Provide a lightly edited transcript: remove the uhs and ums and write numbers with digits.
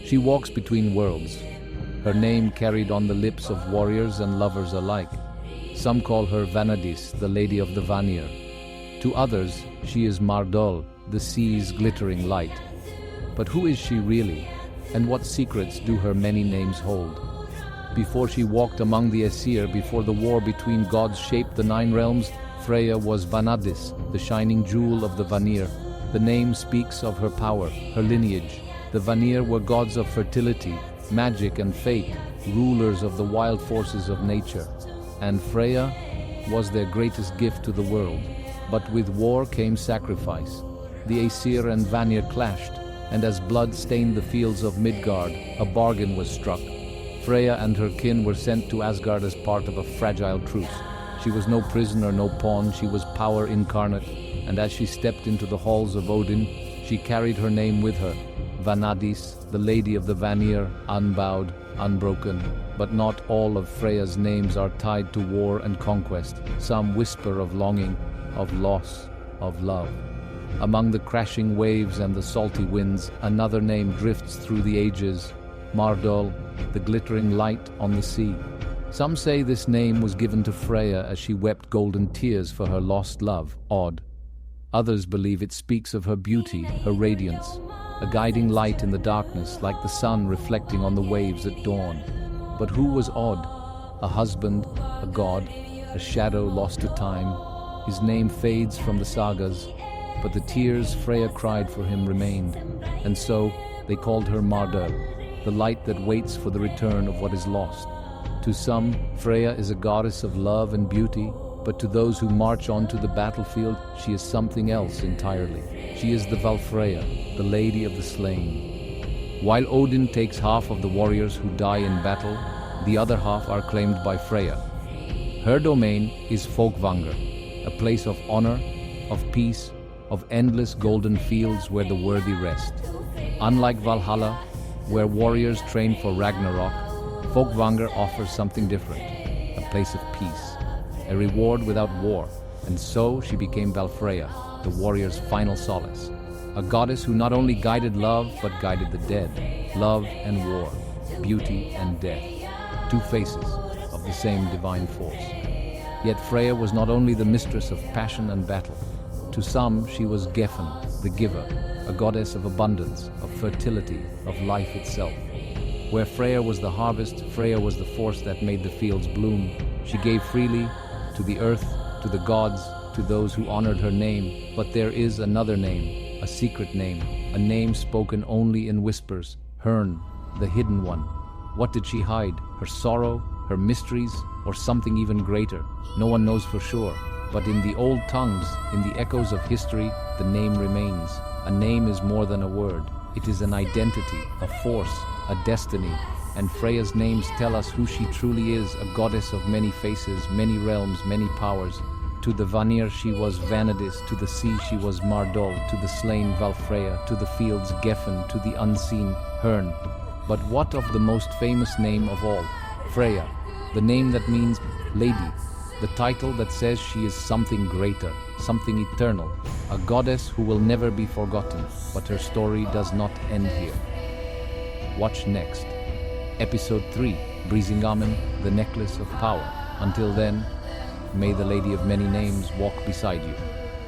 She walks between worlds. Her name carried on the lips of warriors and lovers alike. Some call her Vanadis, the lady of the Vanir. To others, she is Mardöll, the sea's glittering light. But who is she really, and what secrets do her many names hold? Before she walked among the Aesir, before the war between gods shaped the 9 realms, Freya was Vanadis, the shining jewel of the Vanir. The name speaks of her power, her lineage. The Vanir were gods of fertility, magic and fate, rulers of the wild forces of nature. And Freya was their greatest gift to the world. But with war came sacrifice. The Aesir and Vanir clashed, and as blood stained the fields of Midgard, a bargain was struck. Freya and her kin were sent to Asgard as part of a fragile truce. She was no prisoner, no pawn, she was power incarnate, and as she stepped into the halls of Odin, she carried her name with her, Vanadis, the lady of the Vanir, unbowed, unbroken. But not all of Freya's names are tied to war and conquest. Some whisper of longing, of loss, of love. Among the crashing waves and the salty winds, another name drifts through the ages, Mardöll, the glittering light on the sea. Some say this name was given to Freya as she wept golden tears for her lost love, Odd. Others believe it speaks of her beauty, her radiance, a guiding light in the darkness like the sun reflecting on the waves at dawn. But who was Odd? A husband, a god, a shadow lost to time. His name fades from the sagas, but the tears Freya cried for him remained, and so they called her Mardöll, the light that waits for the return of what is lost. To some, Freya is a goddess of love and beauty, but to those who march onto the battlefield, she is something else entirely. She is the Valfreya, the lady of the slain. While Odin takes half of the warriors who die in battle, the other half are claimed by Freya. Her domain is Folkvanger, a place of honor, of peace, of endless golden fields where the worthy rest. Unlike Valhalla, where warriors train for Ragnarok, Folkvanger offers something different, a place of peace, a reward without war, and so she became Valfreya, the warrior's final solace, a goddess who not only guided love but guided the dead, love and war, beauty and death, 2 faces of the same divine force. Yet Freya was not only the mistress of passion and battle. To some, she was Gefn, the giver, a goddess of abundance, of fertility, of life itself. Where Freya was the harvest, Freya was the force that made the fields bloom. She gave freely to the earth, to the gods, to those who honored her name. But there is another name, a secret name, a name spoken only in whispers, Hörn, the hidden one. What did she hide? Her sorrow, her mysteries, or something even greater? No one knows for sure. But in the old tongues, in the echoes of history, the name remains. A name is more than a word. It is an identity, a force, a destiny. And Freya's names tell us who she truly is, a goddess of many faces, many realms, many powers. To the Vanir she was Vanadis, to the sea she was Mardöll, to the slain Valfreya, to the fields Gefn, to the unseen Hörn. But what of the most famous name of all? Freya, the name that means lady. The title that says she is something greater, something eternal, a goddess who will never be forgotten, but her story does not end here. Watch next. Episode 3, Brisingamen, the Necklace of Power. Until then, may the Lady of Many Names walk beside you.